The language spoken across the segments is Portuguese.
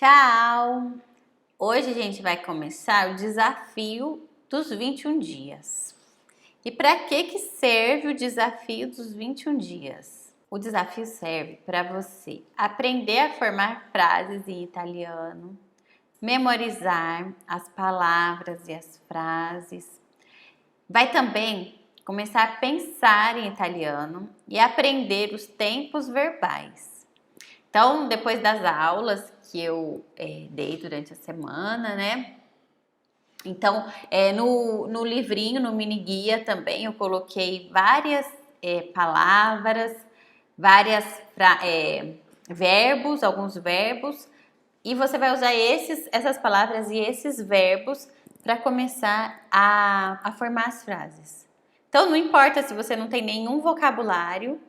Tchau! Hoje a gente vai começar o desafio dos 21 dias. E para que serve o desafio dos 21 dias? O desafio serve para você aprender a formar frases em italiano, memorizar as palavras e as frases. Vai também começar a pensar em italiano e aprender os tempos verbais. Então, depois das aulas que eu dei durante a semana, né? Então, no livrinho, no mini guia também, eu coloquei várias palavras, várias verbos, alguns verbos, e você vai usar essas palavras e esses verbos para começar a formar as frases. Então, não importa se você não tem nenhum vocabulário,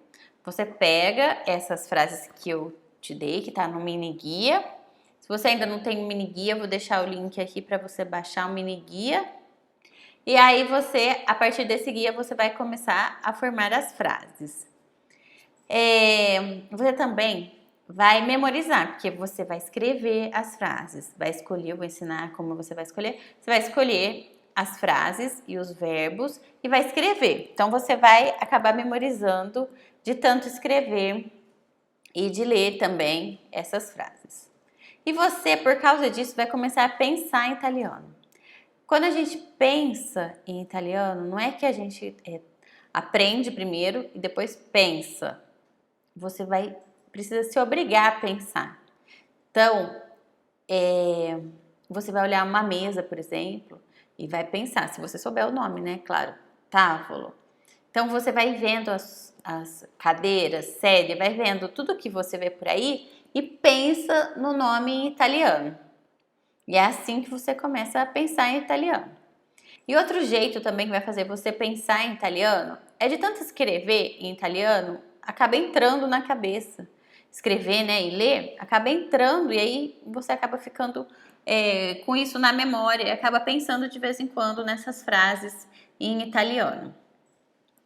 você pega essas frases que eu te dei, que tá no mini guia. Se você ainda não tem o mini guia, eu vou deixar o link aqui para você baixar o mini guia. E aí você, a partir desse guia, você vai começar a formar as frases. Você também vai memorizar, porque você vai escrever as frases. Vai escolher, eu vou ensinar como você vai escolher. Você vai escolher as frases e os verbos e vai escrever. Então você vai acabar memorizando de tanto escrever e de ler também essas frases. E você, por causa disso, vai começar a pensar em italiano. Quando a gente pensa em italiano, não é que a gente aprende primeiro e depois pensa. Você precisa se obrigar a pensar. Então, você vai olhar uma mesa, por exemplo, e vai pensar, se você souber o nome, né? Claro, tavolo. Então, você vai vendo as cadeiras, sede, vai vendo tudo que você vê por aí e pensa no nome em italiano. E é assim que você começa a pensar em italiano. E outro jeito também que vai fazer você pensar em italiano é de tanto escrever em italiano, acaba entrando na cabeça. Escrever, né, e ler, acaba entrando e aí você acaba ficando com isso na memória e acaba pensando de vez em quando nessas frases em italiano.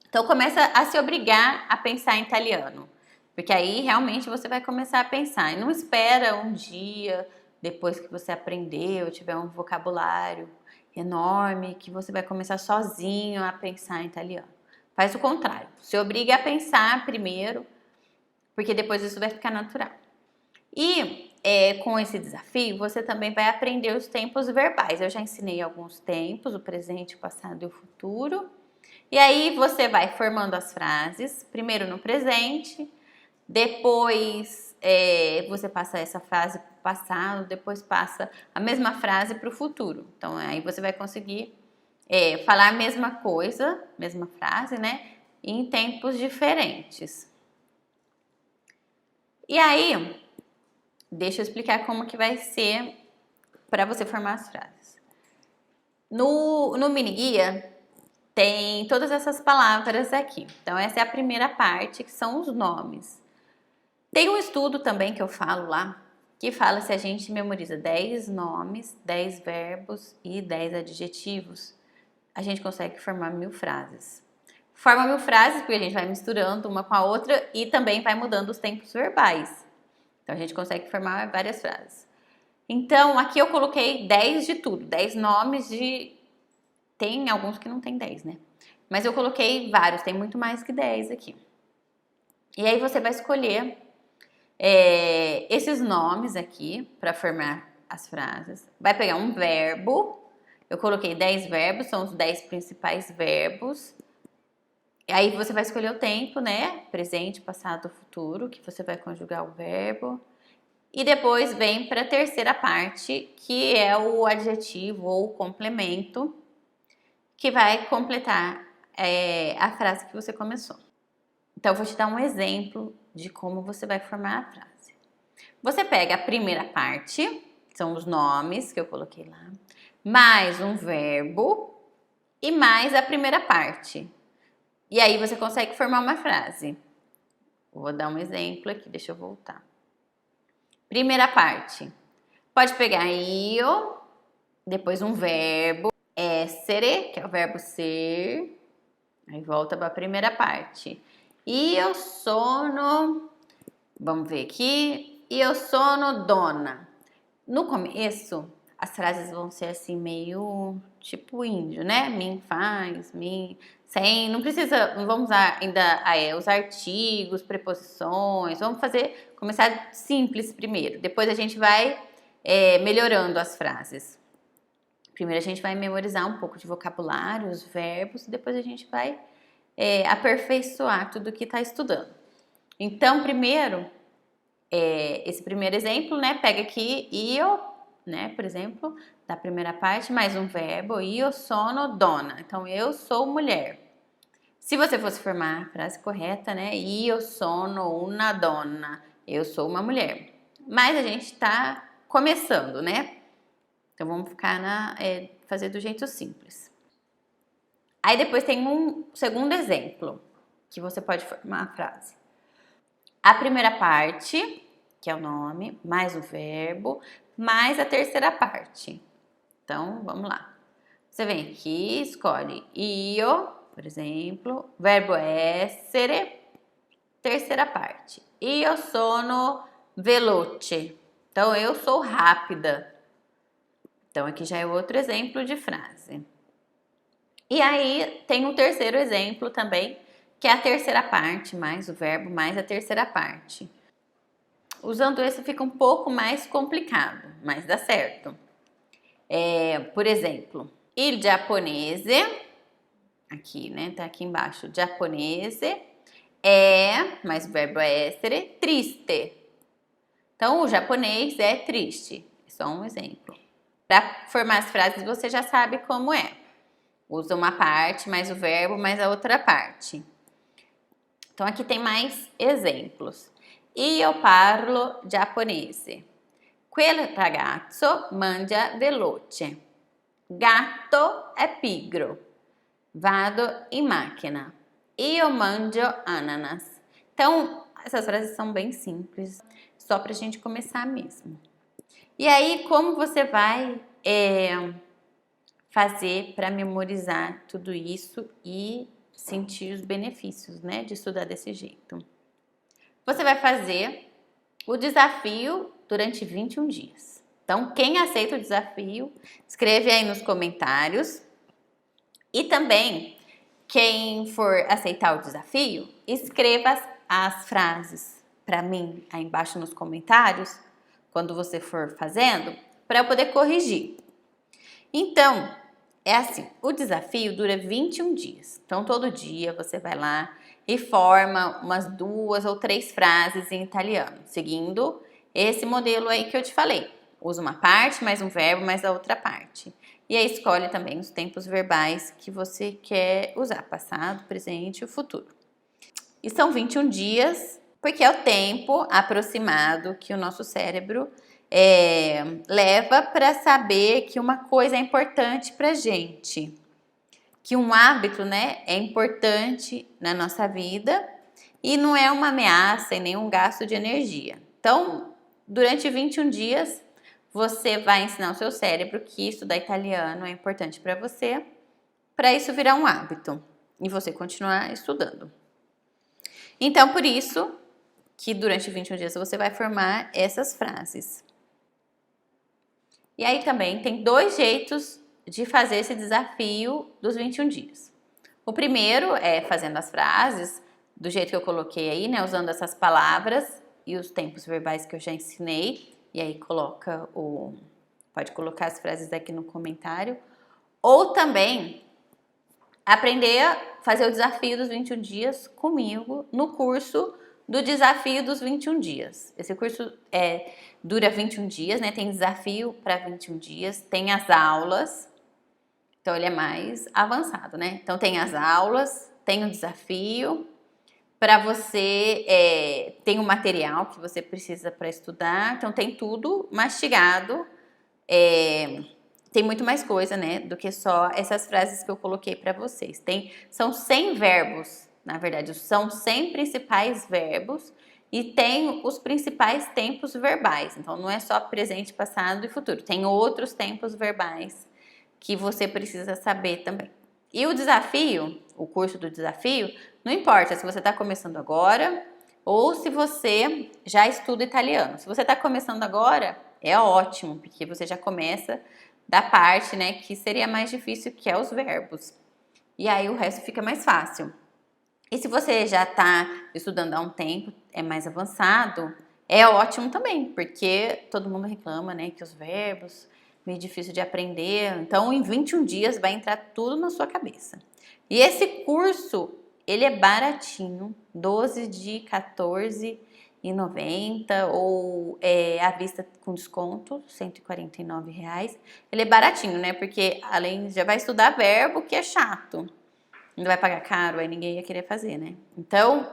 Então começa a se obrigar a pensar em italiano, porque aí realmente você vai começar a pensar. E não espera um dia depois que você aprendeu, tiver um vocabulário enorme, que você vai começar sozinho a pensar em italiano. Faz o contrário, se obriga a pensar primeiro, porque depois isso vai ficar natural. E com esse desafio, você também vai aprender os tempos verbais. Eu já ensinei alguns tempos, o presente, o passado e o futuro. E aí você vai formando as frases, primeiro no presente, depois você passa essa frase para o passado, depois passa a mesma frase para o futuro. Então aí você vai conseguir falar a mesma coisa, mesma frase, né? Em tempos diferentes. E aí, deixa eu explicar como que vai ser para você formar as frases. No mini guia tem todas essas palavras aqui. Então, essa é a primeira parte, que são os nomes. Tem um estudo também que eu falo lá, que fala se a gente memoriza 10 nomes, 10 verbos e 10 adjetivos, a gente consegue formar 1000 frases. Forma 1000 frases porque a gente vai misturando uma com a outra e também vai mudando os tempos verbais. Então, a gente consegue formar várias frases. Então, aqui eu coloquei 10 de tudo, 10 nomes de... Tem alguns que não tem 10, né? Mas eu coloquei vários, tem muito mais que 10 aqui. E aí você vai escolher esses nomes aqui para formar as frases. Vai pegar um verbo. Eu coloquei 10 verbos, são os 10 principais verbos. E aí você vai escolher o tempo, né? Presente, passado, futuro, que você vai conjugar o verbo. E depois vem para a terceira parte, que é o adjetivo ou o complemento, que vai completar a frase que você começou. Então, eu vou te dar um exemplo de como você vai formar a frase. Você pega a primeira parte, são os nomes que eu coloquei lá, mais um verbo e mais a primeira parte. E aí você consegue formar uma frase. Vou dar um exemplo aqui, deixa eu voltar. Primeira parte. Pode pegar io, depois um verbo, essere, que é o verbo ser. Aí volta para a primeira parte. Io sono, vamos ver aqui, io sono donna. No começo, as frases vão ser assim, meio tipo índio, né? Mim faz, mim. Sem, não precisa, não vamos usar ainda os artigos, preposições. Vamos fazer, começar simples primeiro. Depois a gente vai melhorando as frases. Primeiro a gente vai memorizar um pouco de vocabulário, os verbos, depois a gente vai aperfeiçoar tudo que está estudando. Então, primeiro, esse primeiro exemplo, né? Pega aqui io, né? Por exemplo, da primeira parte, mais um verbo, io sono donna. Então, eu sou mulher. Se você fosse formar a frase correta, né? Io sono una donna. Eu sou uma mulher. Mas a gente está começando, né? Então, vamos ficar fazer do jeito simples. Aí depois tem um segundo exemplo que você pode formar a frase. A primeira parte, que é o nome, mais o verbo, mais a terceira parte. Então, vamos lá. Você vem aqui, escolhe io, por exemplo, verbo essere, terceira parte. Io sono veloce. Então, eu sou rápida. Então, aqui já é outro exemplo de frase. E aí, tem um terceiro exemplo também, que é a terceira parte, mais o verbo, mais a terceira parte. Usando esse fica um pouco mais complicado, mas dá certo. Por exemplo, il giapponese, aqui, né? Tá aqui embaixo. Giapponese mais o verbo essere, triste. Então, o japonês é triste. Só um exemplo. Para formar as frases, você já sabe como é. Usa uma parte, mais o verbo, mais a outra parte. Então, aqui tem mais exemplos. Io parlo giapponese. Quel ragazzo mangia veloce. Gatto è pigro. Vado in macchina. Io mangio ananas. Então, essas frases são bem simples, só pra gente começar mesmo. E aí, como você vai fazer para memorizar tudo isso e sentir os benefícios, né, de estudar desse jeito? Você vai fazer o desafio durante 21 dias. Então, quem aceita o desafio, escreve aí nos comentários. E também, quem for aceitar o desafio, escreva as frases para mim aí embaixo nos comentários, quando você for fazendo, para eu poder corrigir. Então, é assim, o desafio dura 21 dias. Então, todo dia você vai lá e forma umas 2 ou 3 frases em italiano, seguindo esse modelo aí que eu te falei. Usa uma parte, mais um verbo, mais a outra parte. E aí escolhe também os tempos verbais que você quer usar, passado, presente e o futuro. E são 21 dias, porque é o tempo aproximado que o nosso cérebro leva para saber que uma coisa é importante para gente. Que um hábito, né, é importante na nossa vida e não é uma ameaça e nem um gasto de energia. Então, durante 21 dias, você vai ensinar o seu cérebro que estudar italiano é importante para você, para isso virar um hábito e você continuar estudando. Então, por isso que durante 21 dias você vai formar essas frases. E aí também tem 2 jeitos de fazer esse desafio dos 21 dias. O primeiro é fazendo as frases do jeito que eu coloquei aí, né? Usando essas palavras e os tempos verbais que eu já ensinei. E aí pode colocar as frases aqui no comentário. Ou também aprender a fazer o desafio dos 21 dias comigo no curso do desafio dos 21 dias. Esse curso dura 21 dias, né? Tem desafio para 21 dias, tem as aulas. Então, ele é mais avançado, né? Então, tem as aulas, tem o desafio. Para você, tem o material que você precisa para estudar. Então, tem tudo mastigado. Tem muito mais coisa, né? Do que só essas frases que eu coloquei para vocês. São 100 verbos, na verdade. São 100 principais verbos. E tem os principais tempos verbais. Então, não é só presente, passado e futuro. Tem outros tempos verbais que você precisa saber também. E o desafio, o curso do desafio, não importa se você está começando agora ou se você já estuda italiano. Se você está começando agora, é ótimo, porque você já começa da parte, né, que seria mais difícil, que é os verbos. E aí o resto fica mais fácil. E se você já está estudando há um tempo, é mais avançado, é ótimo também, porque todo mundo reclama, né, que os verbos meio difícil de aprender. Então, em 21 dias vai entrar tudo na sua cabeça. E esse curso, ele é baratinho, 12 de 14,90 ou à vista com desconto, R$ 149. Ele é baratinho, né? Porque além já vai estudar verbo, que é chato. Não vai pagar caro, aí ninguém ia querer fazer, né? Então,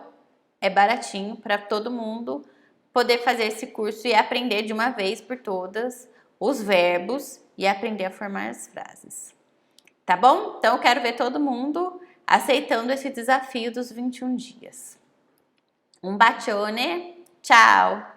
é baratinho para todo mundo poder fazer esse curso e aprender de uma vez por todas os verbos e aprender a formar as frases. Tá bom? Então, eu quero ver todo mundo aceitando esse desafio dos 21 dias. Um bacione, tchau!